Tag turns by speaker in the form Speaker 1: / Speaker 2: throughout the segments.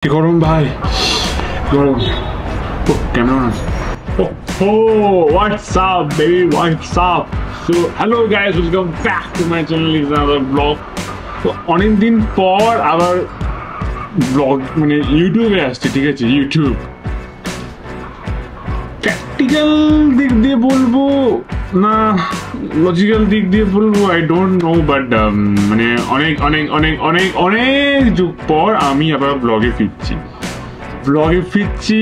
Speaker 1: গরম ভাই গরম কেমন আছে what's up baby what's up so hello guys welcome back to my channel is another vlog তো অনেক দিন পর আবার ব্লগ মানে ইউটিউবে আসছে ঠিক আছে ইউটিউব প্র্যাকটিক্যাল দিক দিয়ে বলবো না লজিক্যাল দিক দিয়ে বলবো আই ডোন্ট নো বাট মানে অনেক অনেক অনেক অনেক অনেক যুগ পর আমি আবার ব্লগে ফিরছি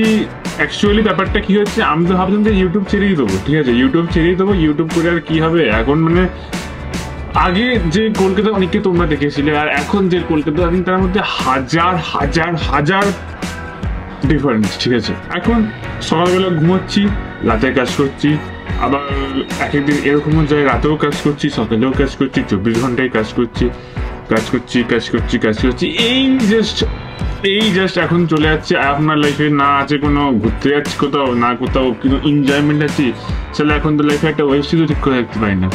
Speaker 1: অ্যাকচুয়ালি ব্যাপারটা কি হচ্ছে আমি তো ভাবছিলাম যে ইউটিউব ছেড়েই দেবো ঠিক আছে ইউটিউব করে আর কি হবে এখন মানে আগে যে কলকাতা অনেককে তোমরা দেখেছিলে আর এখন যে কলকাতা আমি তার মধ্যে হাজার হাজার হাজার ডিফারেন্স ঠিক আছে এখন সকালবেলা ঘুমাচ্ছি রাতে কাজ করছি আবার এক একদিন এরকমও যায় রাতেও কাজ করছি সকালেও কাজ করছি 24 ঘন্টায় কাজ করছি এই জাস্ট এখন চলে যাচ্ছে আপনার লাইফে না আছে কোনো ঘুরতে যাচ্ছি কোথাও কোনো এনজয়মেন্ট আছে তাহলে এখন তো লাইফে একটা ওয়েব সিরিজও ঠিক করে রাখতে পারি না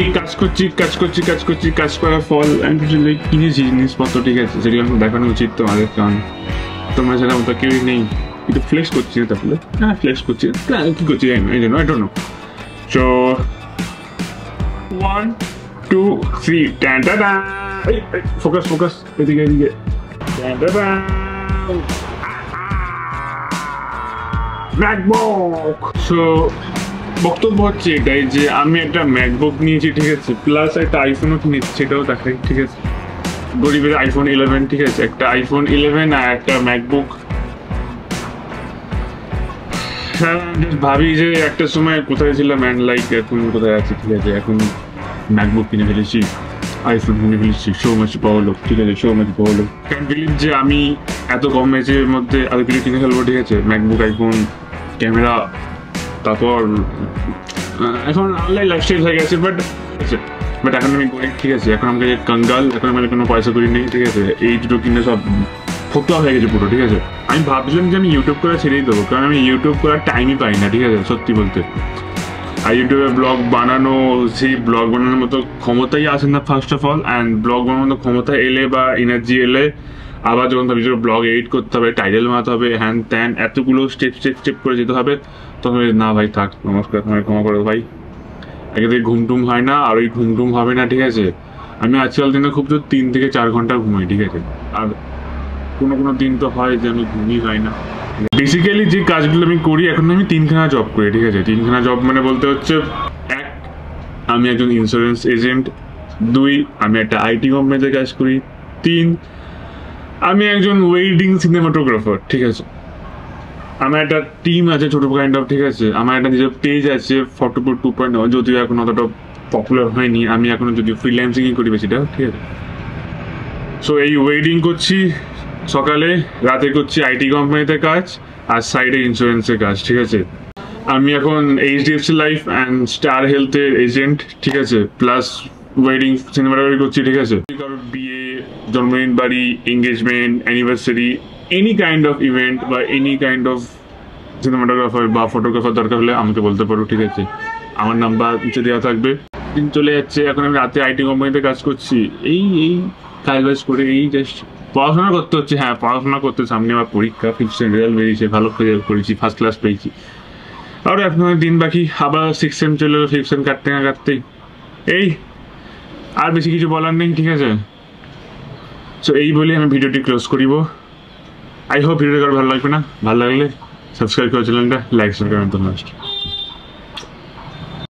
Speaker 1: এই কাজ করার ফল আমি কিছু কিনেছি জিনিসপত্র ঠিক আছে সেগুলো এখন দেখানো উচিত তোমাদের কারণ তোমরা সেটা মতো কেউই নেই কিন্তু ফ্লেক্স করছি না তাহলে ফ্লেক্স করছি কি করছি I don't know so 1 2 3 tata focus এদিকে টাটা ম্যাকবুক সো বক্তব্য হচ্ছে এটাই যে আমি একটা ম্যাকবুক নিয়েছি ঠিক আছে প্লাস একটা আইফোনও কিনেছি সেটাও দেখাই ঠিক আছে গরিবের আইফোন 11 ঠিক আছে একটা আইফোন 11 আর একটা ম্যাকবুক ভাবি যে একটা সময় কোথায় ছিলাম অ্যান্ড লাইক এখন কোথায় আছি ঠিক আছে এখন ম্যাকবুক কিনে ফেলেছি আইফোন কিনে ফেলেছি শো মাচ পাওয়ালো ঠিক আছে ক্যান বিলিভ যে আমি এত কম এজের মধ্যে এত কিছু কিনে ফেলবো ঠিক আছে ম্যাকবুক আইফোন ক্যামেরা তারপর এখন অনলাইন লাইফস্টাইল হয়ে গেছে বাট এখন আমি করি ঠিক আছে এখন আমাকে কঙ্গাল এখন আমার কোনো পয়সা করি নেই ঠিক আছে এই দুটো কিনে সব ফোকলা হয়ে গেছে পুরো ঠিক আছে আমি ভাবছিলাম যে আমি ইউটিউব করা ছেড়েই দেবো কারণ আমি ইউটিউব করার টাইমই পাই না ঠিক আছে সত্যি বলতে আর ইউটিউবে ব্লগ বানানো সেই ব্লগ বানানোর মতো ক্ষমতাই আসে না first of all and blog বানানোর মতো ক্ষমতা এলে বা এনার্জি এলে আবার যখন ভাবছি ব্লগ এডিট করতে হবে টাইটেল বানাতে হবে হ্যান ত্যান এতগুলো স্টেপ করে যেতে হবে তখন না ভাই থাক নমস্কার ক্ষমা করো ভাই একে ঘুমটুম হয় না আর ওই ঘুমটুম হবে না ঠিক আছে আমি আজকাল দিনে খুব তো 3 থেকে 4 ঘন্টা ঘুমাই ঠিক আছে আর কোনো দিন তো হয় যে আমি ঘুমই হয় না বেসিক্যালি যে কাজগুলো আমি করি এখন আমি 3খানা জব করি ঠিক আছে 3খানা জব মানে বলতে হচ্ছে 1 আমি একজন ইন্স্যুরেন্স এজেন্ট 2 আমি একটা আইটি কোম্পানিতে কাজ করি 3 আমি একজন ওয়েডিং সিনেমাটোগ্রাফার ঠিক আছে আমার একটা টিম আছে ছোট কাইন্ড অফ ঠিক আছে আমার একটা নিজের পেজ আছে ফটোপুর 2.0 যদিও এখন অতটা পপুলার হয়নি আমি এখনো যদিও ফ্রিল্যান্সিংই করি বেশিটা ঠিক আছে সো এই ওয়েডিং করছি সকালে রাতে করছি আইটি কোম্পানিতে কাজ আর সাইডে ইন্স্যুরেন্সের কাজ ঠিক আছে আমি এখন HDFC লাইফ অ্যান্ড স্টার হেলথের এজেন্ট ঠিক আছে প্লাস ওয়েডিং সিনেমাটোগ্রাফি করছি ঠিক আছে কারোর বিয়ে জন্মদিন বাড়ি engagement anniversary any kind of event বা এনি কাইন্ড অফ সিনেমাটোগ্রাফার বা ফটোগ্রাফার দরকার হলে আমাকে বলতে পারো ঠিক আছে আমার নাম্বার নিচে দেওয়া থাকবে দিন চলে যাচ্ছে এখন আমি রাতে আইটি কোম্পানিতে কাজ করছি এই কাজ করে এই জাস্ট পড়াশোনা করতে হচ্ছে পড়াশোনা করতে সামনে আমার পরীক্ষা 5th রেজাল্ট বেরিয়েছে ভালো রেজাল্ট করেছি ফার্স্ট ক্লাস পেয়েছি আর এখন দিন বাকি আবার 6th সেম চলে এলো 5th সেম কাটতেই এই আর বেশি কিছু বলার নেই ঠিক আছে সো এই বলে আমি ভিডিওটি ক্লোজ করিব আই হোপ ভিডিওটা ভালো লাগবে না ভালো লাগলে সাবস্ক্রাইব করে চ্যানেলটা লাইক শেয়ার করবেন ধন্যবাদ